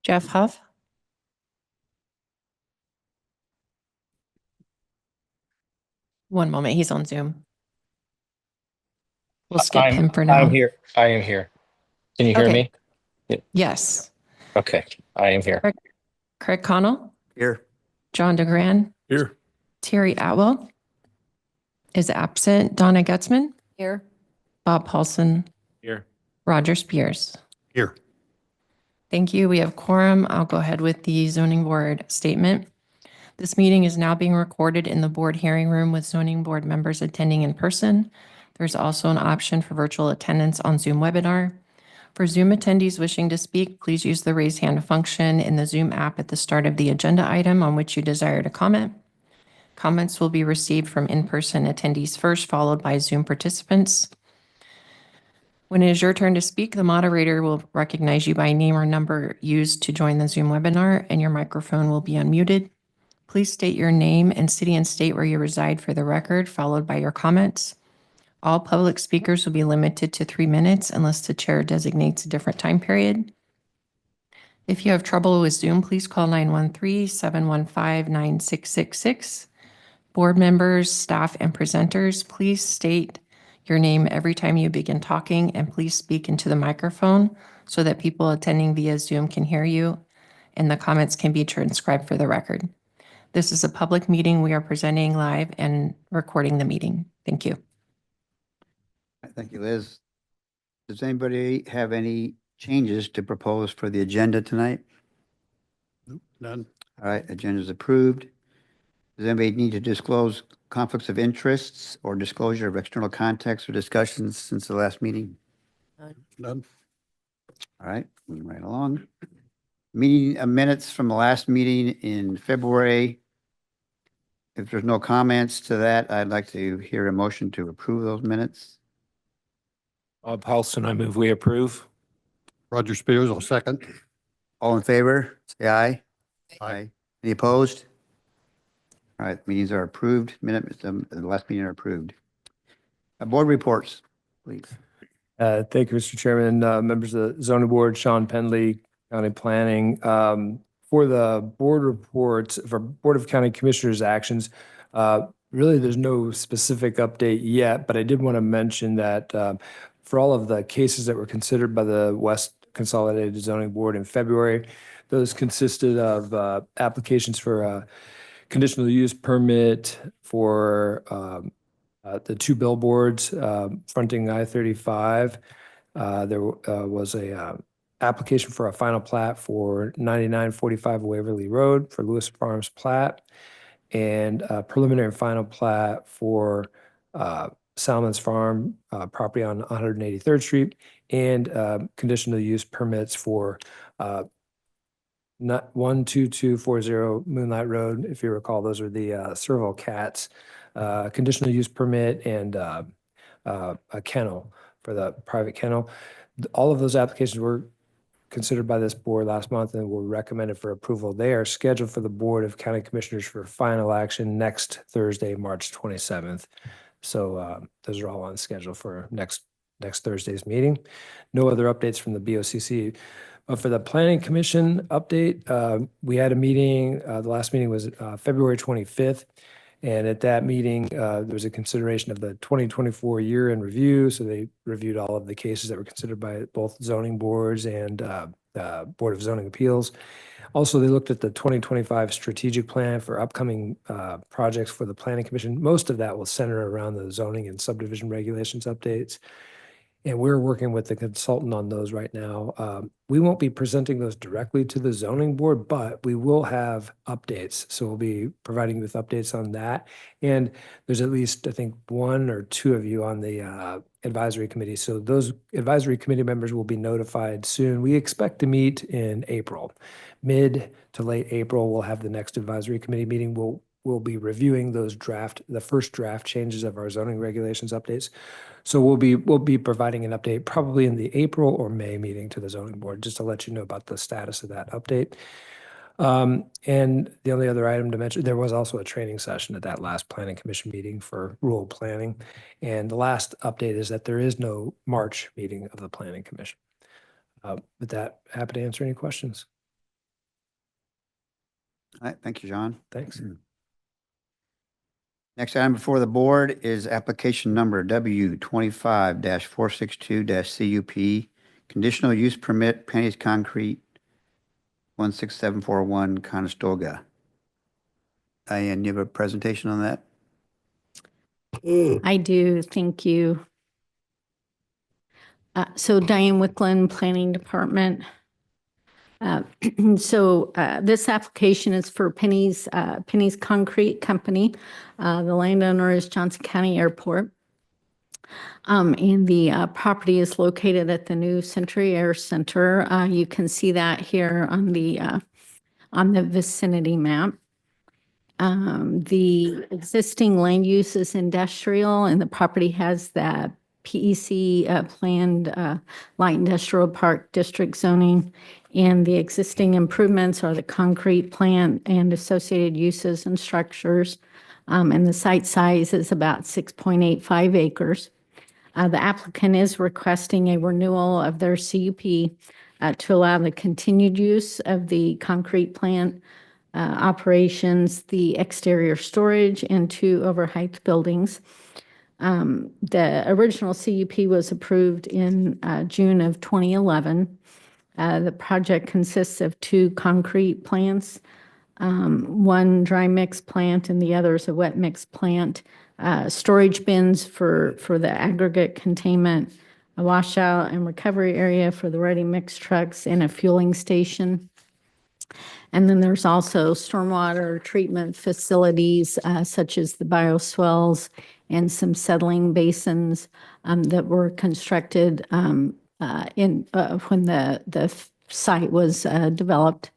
Jeff Huff. One moment, he's on Zoom. We'll skip him for now. I'm here. I am here. Can you hear me? Yes. Okay, I am here. Craig Connell. Here. John DeGran. Here. Terry Atwell is absent. Donna Getzman. Here. Bob Paulson. Here. Roger Spears. Here. Thank you. We have quorum. I'll go ahead with the zoning board statement. This meeting is now being recorded in the board hearing room with zoning board members attending in person. There's also an option for virtual attendance on Zoom webinar. For Zoom attendees wishing to speak, please use the raise hand function in the Zoom app at the start of the agenda item on which you desire to comment. Comments will be received from in-person attendees first, followed by Zoom participants. When it is your turn to speak, the moderator will recognize you by name or number used to join the Zoom webinar, and your microphone will be unmuted. Please state your name and city and state where you reside for the record, followed by your comments. All public speakers will be limited to 3 minutes unless the chair designates a different time period. If you have trouble with Zoom, please call 913-715-9666. Board members, staff, and presenters, please state your name every time you begin talking, and please speak into the microphone so that people attending via Zoom can hear you and the comments can be transcribed for the record. This is a public meeting. We are presenting live and recording the meeting. Thank you. Thank you, Liz. Does anybody have any changes to propose for the agenda tonight? Nope, none. All right, agenda is approved. Does anybody need to disclose conflicts of interests or disclosure of external contacts or discussions since the last meeting? None. All right, moving right along. Meeting minutes from the last meeting in February. If there's no comments to that, I'd like to hear a motion to approve those minutes. Bob Paulson, I move we approve. Roger Spears will second. All in favor, say aye. Aye. Any opposed? All right, meetings are approved. Minutes of the last meeting are approved. Board reports, please. Thank you, Mr. Chairman, members of the zoning board, Sean Pendley, County Planning. For the board reports, for Board of County Commissioners actions, really there's no specific update yet, but I did want to mention that for all of the cases that were considered by the West Consolidated Zoning Board in February, those consisted of applications for a conditional use permit for the 2 billboards fronting I-35. There was a application for a final plat for 9945 Waverly Road for Lewis Farms plat, and a preliminary final plat for Salmon's Farm property on 183rd Street, and conditional use permits for 12240 Moonlight Road. If you recall, those are the serval cats, conditional use permit, and a kennel for the private kennel. All of those applications were considered by this board last month and were recommended for approval. They are scheduled for the Board of County Commissioners for final action next Thursday, March 27th. So those are all on schedule for next Thursday's meeting. No other updates from the BOCC. But for the Planning Commission update, we had a meeting. The last meeting was February 25th. And at that meeting, there was a consideration of the 2024 year in review. So they reviewed all of the cases that were considered by both zoning boards and Board of Zoning Appeals. Also, they looked at the 2025 strategic plan for upcoming projects for the Planning Commission. Most of that will center around the zoning and subdivision regulations updates. And we're working with the consultant on those right now. We won't be presenting those directly to the zoning board, but we will have updates. So we'll be providing you with updates on that. And there's at least, I think, 1 or 2 of you on the advisory committee. So those advisory committee members will be notified soon. We expect to meet in April. Mid to late April, we'll have the next advisory committee meeting. We'll be reviewing those the first draft changes of our zoning regulations updates. So we'll be providing an update probably in the April or May meeting to the zoning board, just to let you know about the status of that update. And the only other item to mention, there was also a training session at that last Planning Commission meeting for rural planning. And the last update is that there is no March meeting of the Planning Commission. With that, happy to answer any questions. All right, thank you, John. Thanks. Next item before the board is application number W 25-462-CUP, conditional use permit, Penny's Concrete, 16741 Conestoga. Diane, you have a presentation on that? I do, thank you. So Diane Wicklund, Planning Department. This application is for Penny's Concrete Company. The landowner is Johnson County Airport. And the property is located at the new Century Air Center. You can see that here on the vicinity map. The existing land use is industrial, and the property has the PEC planned light industrial park district zoning. And the existing improvements are the concrete plant and associated uses and structures. And the site size is about 6.85 acres. The applicant is requesting a renewal of their CUP to allow the continued use of the concrete plant operations, the exterior storage, and 2 overheight buildings. The original CUP was approved in June of 2011. The project consists of 2 concrete plants, 1 dry mix plant, and the other is a wet mix plant. Storage bins for the aggregate containment, a washout and recovery area for the ready mix trucks, and a fueling station. And then there's also stormwater treatment facilities such as the bioswales and some settling basins that were constructed when the site was developed.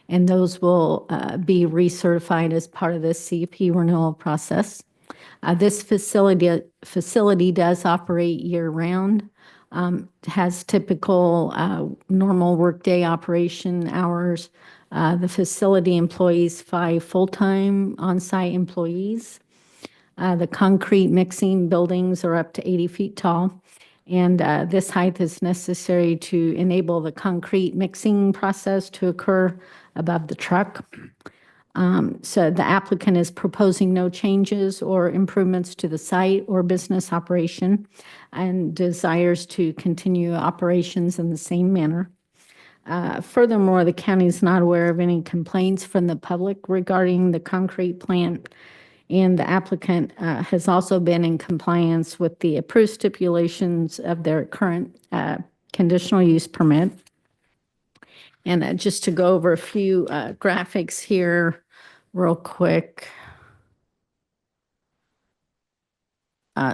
And those will be recertified as part of the CUP renewal process. This facility does operate year-round, has typical normal workday operation hours. The facility employs 5 full-time on-site employees. The concrete mixing buildings are up to 80 feet tall, and this height is necessary to enable the concrete mixing process to occur above the truck. So the applicant is proposing no changes or improvements to the site or business operation and desires to continue operations in the same manner. Furthermore, the county is not aware of any complaints from the public regarding the concrete plant, and the applicant has also been in compliance with the approved stipulations of their current conditional use permit. And just to go over a few graphics here real quick.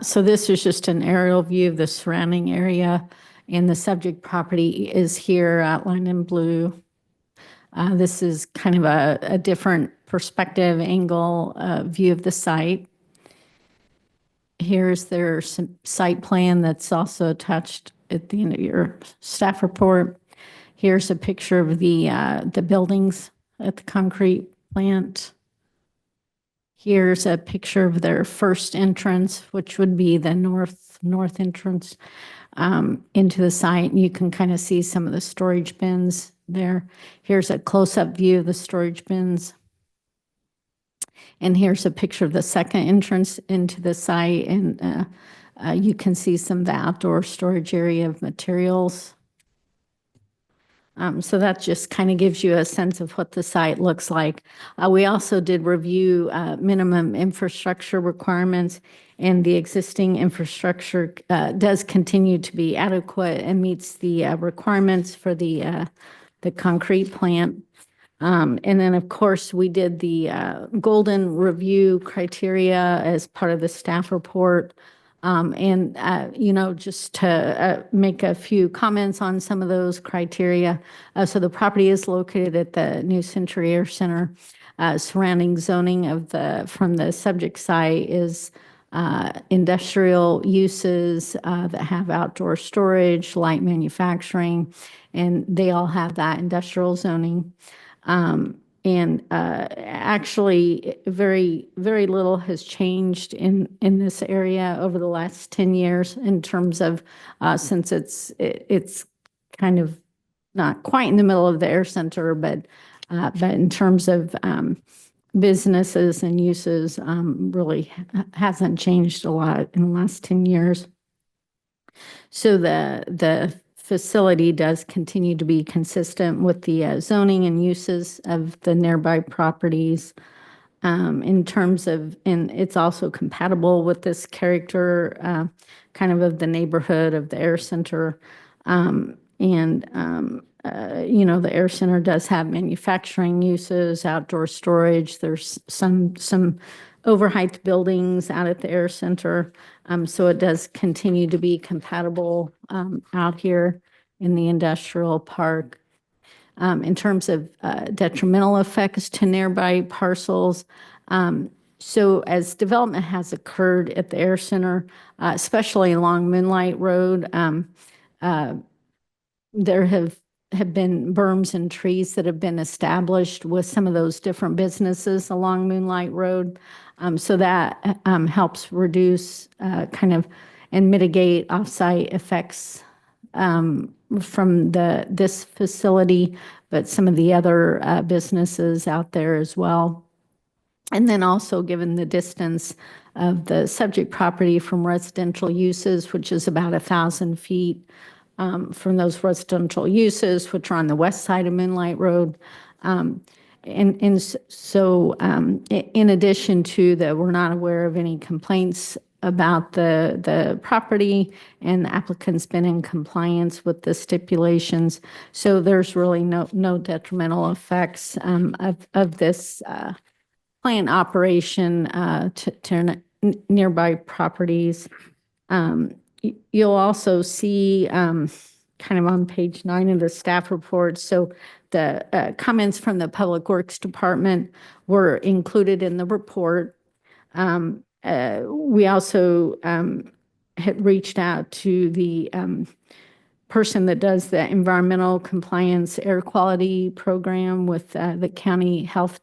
So this is just an aerial view of the surrounding area, and the subject property is here outlined in blue. This is kind of a different perspective angle view of the site. Here's their site plan that's also attached at the end of your staff report. Here's a picture of the buildings at the concrete plant. Here's a picture of their first entrance, which would be the north entrance into the site. And you can kind of see some of the storage bins there. Here's a close-up view of the storage bins. And here's a picture of the second entrance into the site. And you can see some of the outdoor storage area of materials. So that just kind of gives you a sense of what the site looks like. We also did review minimum infrastructure requirements, and the existing infrastructure does continue to be adequate and meets the requirements for the concrete plant. And then, of course, we did the golden review criteria as part of the staff report. Just to make a few comments on some of those criteria. So the property is located at the new Century Air Center. Surrounding zoning from the subject site is industrial uses that have outdoor storage, light manufacturing, and they all have that industrial zoning. Actually, very, very little has changed in this area over the last 10 years in terms of since it's kind of not quite in the middle of the air center, but But in terms of businesses and uses, really hasn't changed a lot in the last 10 years. So the facility does continue to be consistent with the zoning and uses of the nearby properties. In terms of, and it's also compatible with this character kind of the neighborhood of the Air Center. The Air Center does have manufacturing uses, outdoor storage. There's some overhyped buildings out at the Air Center. So it does continue to be compatible out here in the industrial park. In terms of detrimental effects to nearby parcels, so as development has occurred at the Air Center, especially along Moonlight Road, there have been berms and trees that have been established with some of those different businesses along Moonlight Road. So that helps reduce kind of and mitigate offsite effects from this facility, but some of the other businesses out there as well. And then also given the distance of the subject property from residential uses, which is about 1,000 feet from those residential uses, which are on the west side of Moonlight Road. In addition to that, we're not aware of any complaints about the property, and the applicant's been in compliance with the stipulations. So there's really no detrimental effects of this plant operation to nearby properties. You'll also see kind of on page 9 of the staff report. So the comments from the Public Works Department were included in the report. We also had reached out to the person that does the environmental compliance air quality program with the county health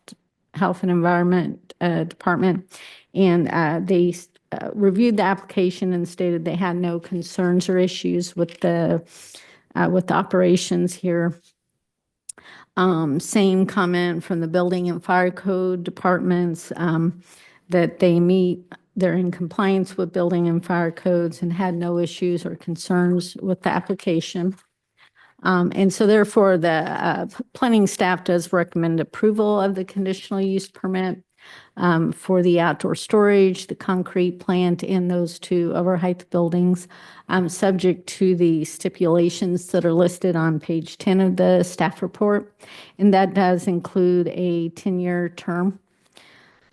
and environment department, and they reviewed the application and stated they had no concerns or issues with the operations here. Same comment from the building and fire code departments, that they're in compliance with building and fire codes and had no issues or concerns with the application. And so therefore, the planning staff does recommend approval of the conditional use permit for the outdoor storage, the concrete plant, and those 2 overhyped buildings, subject to the stipulations that are listed on page 10 of the staff report. And that does include a 10-year term.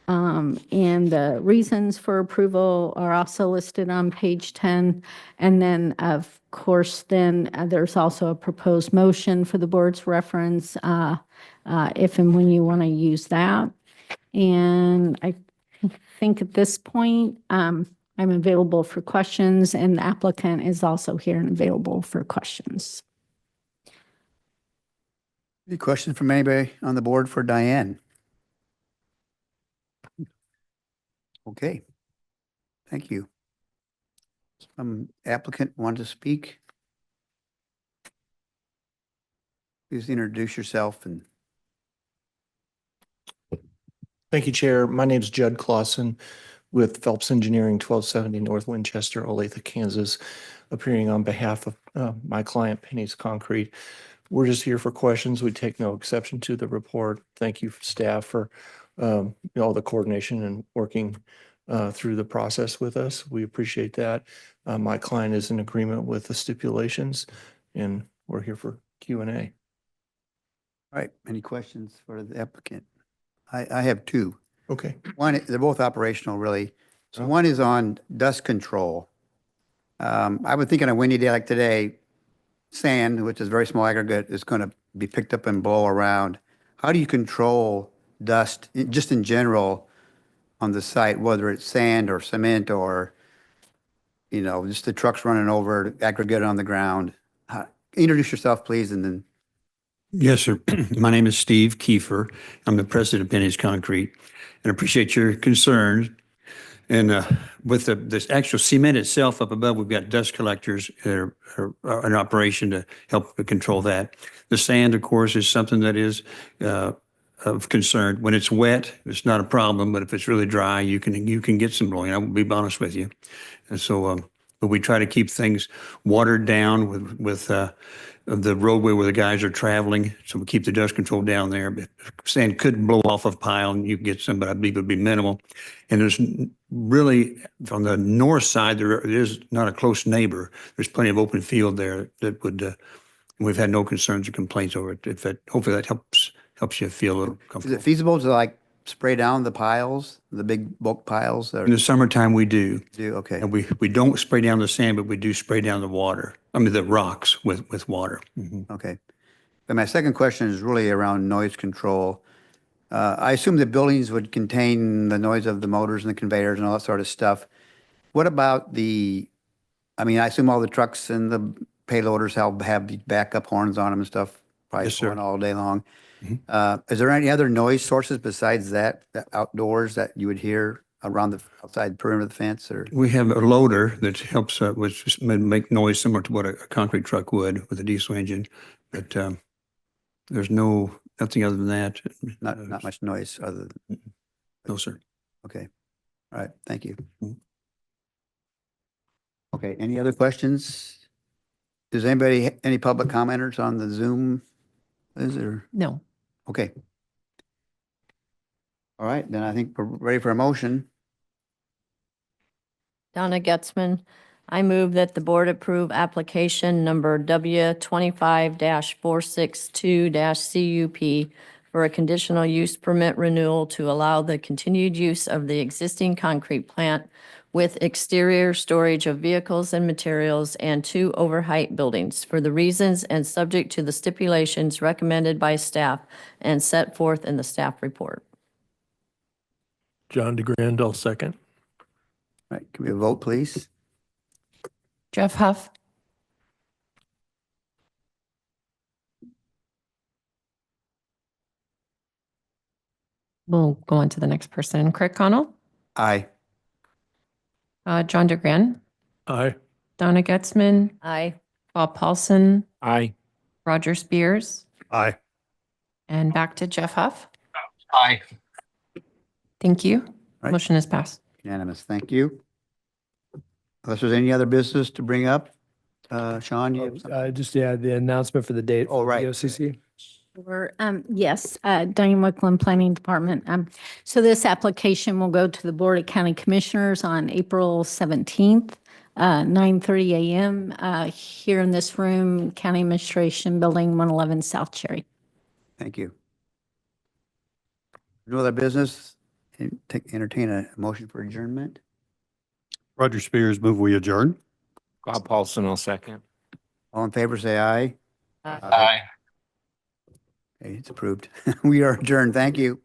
And the reasons for approval are also listed on page 10. And then, of course, there's also a proposed motion for the board's reference if and when you want to use that. And I think at this point, I'm available for questions, and the applicant is also here and available for questions. Any questions from anybody on the board for Diane? Okay. Thank you. Applicant want to speak? Please introduce yourself and. Thank you, Chair. My name is Judd Clausen with Phelps Engineering, 1270 North Winchester, Olathe, Kansas, appearing on behalf of my client, Penny's Concrete. We're just here for questions. We take no exception to the report. Thank you, staff, for all the coordination and working through the process with us. We appreciate that. My client is in agreement with the stipulations, and we're here for Q&A. All right. Any questions for the applicant? I have 2. Okay. One, they're both operational, really. So one is on dust control. I would think on a windy day like today, sand, which is very small aggregate, is going to be picked up and blow around. How do you control dust, just in general, on the site, whether it's sand or cement or, just the trucks running over, aggregate on the ground? Introduce yourself, please, and then. Yes, sir. My name is Steve Kiefer. I'm the president of Penny's Concrete, and appreciate your concerns. And with this actual cement itself up above, we've got dust collectors that are in operation to help control that. The sand, of course, is something that is of concern. When it's wet, it's not a problem, but if it's really dry, you can get some blowing. I will be honest with you. And so, but we try to keep things watered down with the roadway where the guys are traveling. So we keep the dust control down there. But sand could blow off a pile and you can get some, but I believe it would be minimal. And there's really, from the north side, there is not a close neighbor. There's plenty of open field there that would, we've had no concerns or complaints over it. Hopefully that helps you feel a little Is it comfortable. feasible to like spray down the piles, the big bulk piles? Or In the summertime, we do. okay. And we don't spray down the sand, but we do spray down the water. I mean, the rocks with water. Mhm. Okay. But my second question is really around noise control. I assume the buildings would contain the noise of the motors and the conveyors and all that sort of stuff. What about I mean, I assume all the trucks and the payloaders have these backup horns on them and stuff, probably Yes, sir. going all day long. Mhm. Is there any other noise sources besides that outdoors that you would hear around the outside perimeter of the fence or? We have a loader that helps, which make noise similar to what a concrete truck would with a diesel engine. But there's nothing other than that. Not much noise other than, No, sir. okay. All right, thank you. Mhm. Okay, any other questions? Does any public commenters on the Zoom? Is there? No. Okay. All right, then I think we're ready for a motion. Donna Getzman, I move that the board approve application number W 25-462-CUP for a conditional use permit renewal to allow the continued use of the existing concrete plant with exterior storage of vehicles and materials and 2 overheight buildings for the reasons and subject to the stipulations recommended by staff and set forth in the staff report. John DeGrand, I'll second. All right, can we have a vote, please? Jeff Huff, we'll go on to the next person. Craig Connell, Aye. John DeGran, Aye. Donna Getzman, Aye. Bob Paulson, Aye. Roger Spears, Aye. and back to Jeff Huff. Aye. Thank you. Right. Motion is passed. Unanimous, thank you. Unless there's any other business to bring up, Sean, you have something? Just, yeah, the announcement for the date. Oh, for right. the OCC. Yes, Diane Wickland, Planning Department. So this application will go to the Board of County Commissioners on April 17th, 9:30 a.m. Here in this room, County Administration Building 111 South Cherry. Thank you. No other business? Entertain a motion for adjournment? Roger Spears, move we adjourn. Bob Paulson, I'll second. All in favor, say aye. Aye. Okay, it's approved. We are adjourned. Thank you.